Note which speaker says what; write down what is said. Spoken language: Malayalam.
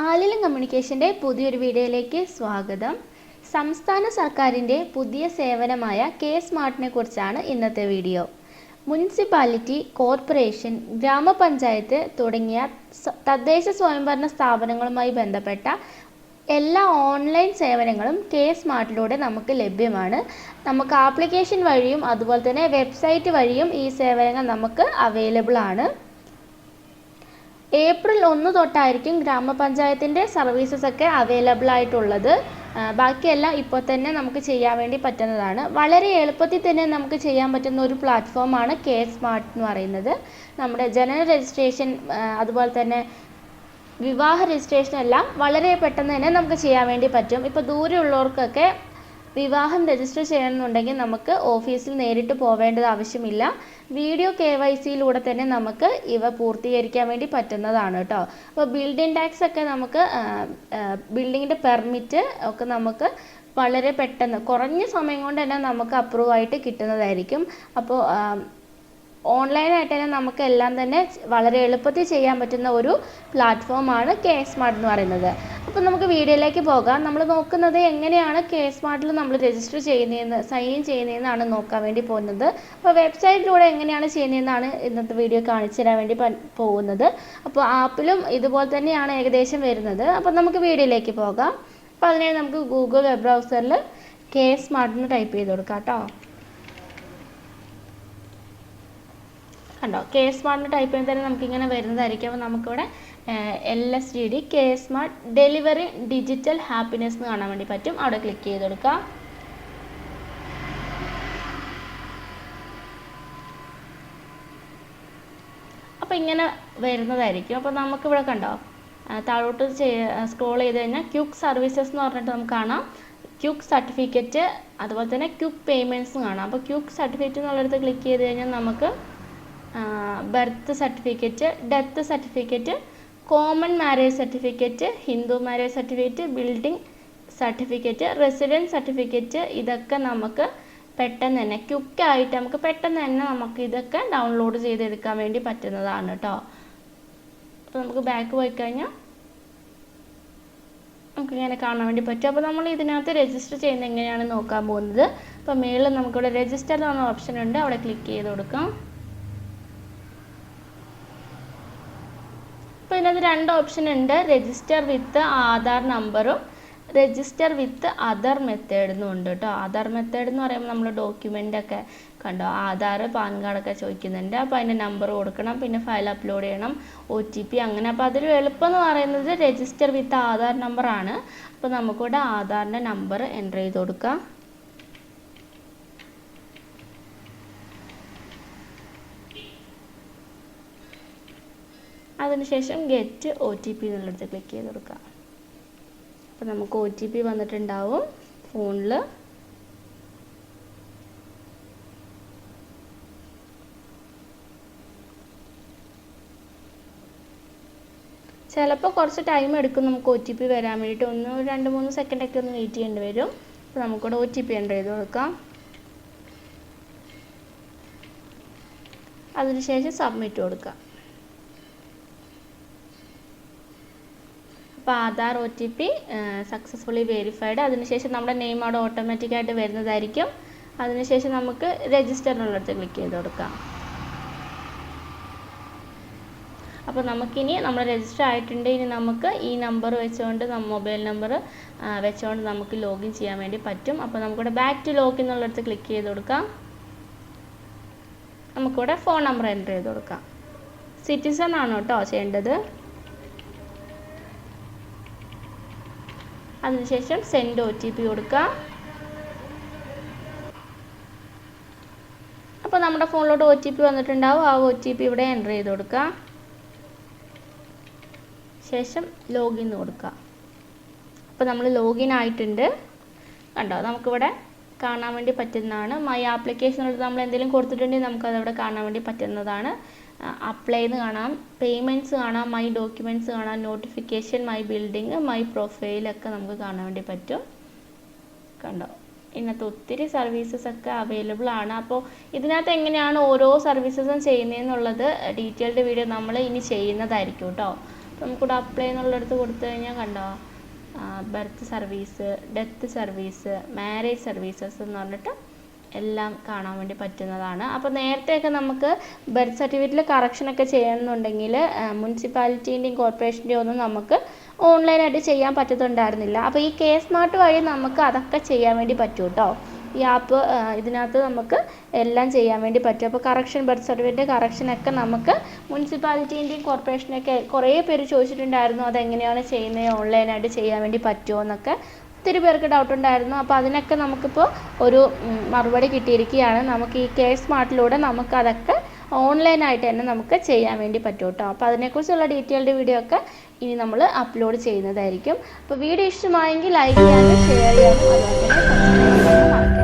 Speaker 1: ആലിലം കമ്മ്യൂണിക്കേഷൻ്റെ പുതിയൊരു വീഡിയോയിലേക്ക് സ്വാഗതം. സംസ്ഥാന സർക്കാരിൻ്റെ പുതിയ സേവനമായ കെ സ്മാർട്ടിനെ കുറിച്ചാണ് ഇന്നത്തെ വീഡിയോ. മുനിസിപ്പാലിറ്റി, കോർപ്പറേഷൻ, ഗ്രാമപഞ്ചായത്ത് തുടങ്ങിയ തദ്ദേശ സ്വയംഭരണ സ്ഥാപനങ്ങളുമായി ബന്ധപ്പെട്ട എല്ലാ ഓൺലൈൻ സേവനങ്ങളും കെ സ്മാർട്ടിലൂടെ നമുക്ക് ലഭ്യമാണ്. നമുക്ക് ആപ്ലിക്കേഷൻ വഴിയും അതുപോലെ തന്നെ വെബ്സൈറ്റ് വഴിയും ഈ സേവനങ്ങൾ നമുക്ക് അവൈലബിൾ ആണ്. ഏപ്രിൽ 1 തൊട്ടായിരിക്കും ഗ്രാമപഞ്ചായത്തിൻ്റെ സർവീസസ് ഒക്കെ അവൈലബിൾ ആയിട്ടുള്ളത്. ബാക്കിയെല്ലാം ഇപ്പോൾ തന്നെ നമുക്ക് ചെയ്യാൻ വേണ്ടി പറ്റുന്നതാണ്. വളരെ എളുപ്പത്തിൽ തന്നെ നമുക്ക് ചെയ്യാൻ പറ്റുന്ന ഒരു പ്ലാറ്റ്ഫോമാണ് കെ സ്മാർട്ട് എന്ന് പറയുന്നത്. നമ്മുടെ ജനന രജിസ്ട്രേഷൻ അതുപോലെ തന്നെ വിവാഹ രജിസ്ട്രേഷൻ എല്ലാം വളരെ പെട്ടെന്ന് തന്നെ നമുക്ക് ചെയ്യാൻ വേണ്ടി പറ്റും. ഇപ്പോൾ ദൂരെയുള്ളവർക്കൊക്കെ വിവാഹം രജിസ്റ്റർ ചെയ്യണമെന്നുണ്ടെങ്കിൽ നമുക്ക് ഓഫീസിൽ നേരിട്ട് പോവേണ്ടത് ആവശ്യമില്ല. വീഡിയോ KYCയിലൂടെ തന്നെ നമുക്ക് ഇവ പൂർത്തീകരിക്കാൻ വേണ്ടി പറ്റുന്നതാണ് കേട്ടോ. അപ്പോൾ ബിൽഡിംഗ് ടാക്സ് ഒക്കെ നമുക്ക് ബിൽഡിങ്ങിൻ്റെ പെർമിറ്റ് ഒക്കെ നമുക്ക് വളരെ പെട്ടെന്ന് കുറഞ്ഞ സമയം കൊണ്ട് തന്നെ നമുക്ക് അപ്രൂവ് ആയിട്ട് കിട്ടുന്നതായിരിക്കും. അപ്പോൾ ഓൺലൈനായിട്ട് തന്നെ നമുക്ക് എല്ലാം തന്നെ വളരെ എളുപ്പത്തിൽ ചെയ്യാൻ പറ്റുന്ന ഒരു പ്ലാറ്റ്ഫോമാണ് കെ സ്മാർട്ട് എന്ന് പറയുന്നത്. അപ്പോൾ നമുക്ക് വീഡിയോയിലേക്ക് പോകാം. നമ്മൾ നോക്കുന്നത് എങ്ങനെയാണ് കെ സ്മാർട്ടിൽ നമ്മൾ രജിസ്റ്റർ ചെയ്യുന്നതെന്ന്, സൈൻ ഇൻ ചെയ്യുന്നതെന്നാണ് നോക്കാൻ വേണ്ടി പോകുന്നത്. അപ്പോൾ വെബ്സൈറ്റിലൂടെ എങ്ങനെയാണ് ചെയ്യുന്നതെന്നാണ് ഇന്നത്തെ വീഡിയോ കാണിച്ചു തരാൻ വേണ്ടി പോകുന്നത്. അപ്പോൾ ആപ്പിലും ഇതുപോലെ തന്നെയാണ് ഏകദേശം വരുന്നത്. അപ്പോൾ നമുക്ക് വീഡിയോയിലേക്ക് പോകാം. അപ്പോൾ അതിനായി നമുക്ക് ഗൂഗിൾ വെബ് ബ്രൗസറിൽ കെ സ്മാർട്ടിന് ടൈപ്പ് ചെയ്ത് കൊടുക്കാം കേട്ടോ. കണ്ടോ, കെ സ്മാർട്ടിന് ടൈപ്പ് ചെയ്യുമ്പോൾ തന്നെ നമുക്കിങ്ങനെ വരുന്നതായിരിക്കും. അപ്പോൾ നമുക്കിവിടെ LSDD K smart delivery digital happiness എന്ന് കാണാൻ വേണ്ടി പറ്റും. അവിടെ ക്ലിക്ക് ചെയ്ത് കൊടുക്കുക. അപ്പോൾ ഇങ്ങനെ വരുന്നതായിരിക്കും. അപ്പോൾ നമുക്കിവിടെ കണ്ടോ താഴോട്ട് സ്ക്രോൾ ചെയ്ത് കഴിഞ്ഞാൽ ക്വിക്ക് സർവീസസ് എന്ന് പറഞ്ഞിട്ട് നമുക്ക് കാണാം. ക്വിക്ക് സർട്ടിഫിക്കറ്റ് അതുപോലെ തന്നെ ക്വിക്ക് പേയ്മെൻറ്റ്സ് കാണാം. അപ്പോൾ ക്വിക്ക് സർട്ടിഫിക്കറ്റ് എന്നുള്ളിടത്ത് ക്ലിക്ക് ചെയ്ത് കഴിഞ്ഞാൽ നമുക്ക് birth certificate, death certificate, common marriage certificate, Hindu marriage certificate, building certificate, residence certificate ഇതൊക്കെ നമുക്ക് പെട്ടെന്ന് തന്നെ ക്വിക്കായിട്ട് നമുക്ക് പെട്ടെന്ന് തന്നെ നമുക്ക് ഇതൊക്കെ ഡൗൺലോഡ് ചെയ്തെടുക്കാൻ വേണ്ടി പറ്റുന്നതാണ് കേട്ടോ. അപ്പോൾ നമുക്ക് ബാക്ക് പോയി കഴിഞ്ഞാൽ നമുക്ക് ഇങ്ങനെ കാണാൻ വേണ്ടി പറ്റും. അപ്പോൾ നമ്മൾ ഇതിനകത്ത് രജിസ്റ്റർ ചെയ്യുന്നത് എങ്ങനെയാണ് നോക്കാൻ പോകുന്നത്. അപ്പോൾ മുകളിൽ നമുക്കിവിടെ രജിസ്റ്റർ എന്ന് പറഞ്ഞ ഓപ്ഷൻ ഉണ്ട്. അവിടെ ക്ലിക്ക് ചെയ്ത് കൊടുക്കാം. അപ്പോൾ ഇതിനകത്ത് 2 ഓപ്ഷൻ ഉണ്ട്. രജിസ്റ്റർ വിത്ത് ആധാർ നമ്പറും രജിസ്റ്റർ വിത്ത് അതർ മെത്തേഡ് എന്നും ഉണ്ട് കേട്ടോ. ആധാർ മെത്തേഡ് എന്ന് പറയുമ്പോൾ നമ്മൾ ഡോക്യുമെൻ്റ് ഒക്കെ കണ്ടോ, ആധാർ, പാൻ കാർഡൊക്കെ ചോദിക്കുന്നുണ്ട്. അപ്പോൾ അതിൻ്റെ നമ്പർ കൊടുക്കണം, പിന്നെ ഫയൽ അപ്ലോഡ് ചെയ്യണം, OTP അങ്ങനെ. അപ്പോൾ അതിൽ എളുപ്പം എന്ന് പറയുന്നത് രജിസ്റ്റർ വിത്ത് ആധാർ നമ്പറാണ്. അപ്പോൾ നമുക്കിവിടെ ആധാറിൻ്റെ നമ്പർ എൻ്റർ ചെയ്ത് കൊടുക്കാം. അതിനുശേഷം ഗെറ്റ് OTP എന്നുള്ളിടത്ത് ക്ലിക്ക് ചെയ്ത് കൊടുക്കാം. അപ്പോൾ നമുക്ക് OTP വന്നിട്ടുണ്ടാവും ഫോണിൽ. ചിലപ്പോൾ കുറച്ച് ടൈം എടുക്കും നമുക്ക് OTP വരാൻ വേണ്ടിയിട്ട്. 1-2-3 സെക്കൻഡൊക്കെ ഒന്ന് വെയിറ്റ് ചെയ്യേണ്ടി വരും. അപ്പോൾ നമുക്കിവിടെ OTP എൻ്റർ ചെയ്ത് കൊടുക്കാം. അതിനുശേഷം സബ്മിറ്റ് കൊടുക്കാം. അപ്പോൾ ആധാർ OTP സക്സസ്ഫുള്ളി വെരിഫൈഡ്. അതിനുശേഷം നമ്മുടെ നെയിം അവിടെ ഓട്ടോമാറ്റിക്കായിട്ട് വരുന്നതായിരിക്കും. അതിനുശേഷം നമുക്ക് രജിസ്റ്റർ എന്നുള്ളിടത്ത് ക്ലിക്ക് ചെയ്ത് കൊടുക്കാം. അപ്പോൾ നമുക്കിനി നമ്മൾ രജിസ്റ്റർ ആയിട്ടുണ്ട്. ഇനി നമുക്ക് ഈ നമ്പർ വെച്ചുകൊണ്ട് മൊബൈൽ നമ്പർ വെച്ചുകൊണ്ട് നമുക്ക് ലോഗിൻ ചെയ്യാൻ വേണ്ടി പറ്റും. അപ്പോൾ നമുക്കിവിടെ ബാക്ക് ടു ലോഗിൻ എന്നുള്ളിടത്ത് ക്ലിക്ക് ചെയ്ത് കൊടുക്കാം. നമുക്കിവിടെ ഫോൺ നമ്പർ എൻ്റർ ചെയ്ത് കൊടുക്കാം. സിറ്റിസൺ ആണ് കേട്ടോ ചെയ്യേണ്ടത്. അതിനുശേഷം സെൻഡ് OTP കൊടുക്കുക. അപ്പോൾ നമ്മുടെ ഫോണിലോട്ട് OTP വന്നിട്ടുണ്ടാവും. ആ OTP ഇവിടെ എൻ്റർ ചെയ്ത് കൊടുക്കുക. ശേഷം ലോഗിൻ കൊടുക്കുക. അപ്പോൾ നമ്മൾ ലോഗിൻ ആയിട്ടുണ്ട്. കണ്ടോ, നമുക്കിവിടെ കാണാൻ വേണ്ടി പറ്റുന്നതാണ്. മൈ ആപ്ലിക്കേഷനിൽ നമ്മൾ എന്തെങ്കിലും കൊടുത്തിട്ടുണ്ടെങ്കിൽ നമുക്കതവിടെ കാണാൻ വേണ്ടി പറ്റുന്നതാണ്. അപ്ലൈ എന്ന് കാണാം, പേയ്മെൻറ്റ്സ് കാണാം, മൈ ഡോക്യുമെൻറ്റ്സ് കാണാം, നോട്ടിഫിക്കേഷൻ, മൈ ബിൽഡിംഗ്, മൈ പ്രൊഫൈലൊക്കെ നമുക്ക് കാണാൻ വേണ്ടി പറ്റും. കണ്ടോ, ഇതിനകത്ത് ഒത്തിരി സർവീസസ് ഒക്കെ അവൈലബിൾ ആണ്. അപ്പോൾ ഇതിനകത്ത് എങ്ങനെയാണ് ഓരോ സർവീസസും ചെയ്യുന്നതെന്നുള്ളത് ഡീറ്റെയിൽഡ് വീഡിയോ നമ്മൾ ഇനി ചെയ്യുന്നതായിരിക്കും കേട്ടോ. അപ്പോൾ നമുക്കിവിടെ അപ്ലൈ എന്നുള്ളിടത്ത് കൊടുത്തു കഴിഞ്ഞാൽ കണ്ടോ, birth service, death service, marriage services എന്ന് പറഞ്ഞിട്ട് എല്ലാം കാണാൻ വേണ്ടി പറ്റുന്നതാണ്. അപ്പോൾ നേരത്തെയൊക്കെ നമുക്ക് ബർത്ത് സർട്ടിഫിക്കറ്റിൽ കറക്ഷനൊക്കെ ചെയ്യണമെന്നുണ്ടെങ്കിൽ മുനിസിപ്പാലിറ്റീൻ്റെയും കോർപ്പറേഷൻ്റെയും ഒന്നും നമുക്ക് ഓൺലൈനായിട്ട് ചെയ്യാൻ പറ്റത്തുണ്ടായിരുന്നില്ല. അപ്പോൾ ഈ കെ സ്മാർട്ട് വഴി നമുക്ക് അതൊക്കെ ചെയ്യാൻ വേണ്ടി പറ്റും കേട്ടോ. ഈ ആപ്പ് ഇതിനകത്ത് നമുക്ക് എല്ലാം ചെയ്യാൻ വേണ്ടി പറ്റും. അപ്പോൾ കറക്ഷൻ, ബർത്ത് സർട്ടിഫിക്കറ്റ് കറക്ഷനൊക്കെ നമുക്ക് മുനിസിപ്പാലിറ്റീൻ്റെയും കോർപ്പറേഷനൊക്കെ കുറേ പേര് ചോദിച്ചിട്ടുണ്ടായിരുന്നു അതെങ്ങനെയാണ് ചെയ്യുന്നത്, ഓൺലൈനായിട്ട് ചെയ്യാൻ വേണ്ടി പറ്റുമോ എന്നൊക്കെ ഒത്തിരി പേർക്ക് ഡൗട്ട് ഉണ്ടായിരുന്നു. അപ്പോൾ അതിനൊക്കെ നമുക്കിപ്പോൾ ഒരു മറുപടി കിട്ടിയിരിക്കുകയാണ്. നമുക്ക് ഈ കെ സ്മാർട്ടിലൂടെ നമുക്കതൊക്കെ ഓൺലൈനായിട്ട് തന്നെ നമുക്ക് ചെയ്യാൻ വേണ്ടി പറ്റും കേട്ടോ. അപ്പോൾ അതിനെക്കുറിച്ചുള്ള ഡീറ്റെയിൽഡ് വീഡിയോ ഒക്കെ ഇനി നമ്മൾ അപ്ലോഡ് ചെയ്യുന്നതായിരിക്കും. അപ്പോൾ വീഡിയോ ഇഷ്ടമായെങ്കിൽ ലൈക്ക് ചെയ്യാനും ഷെയർ ചെയ്യാനും അതുപോലെ തന്നെ സബ്സ്ക്രൈബ് ചെയ്യാനും മറക്കരുത്.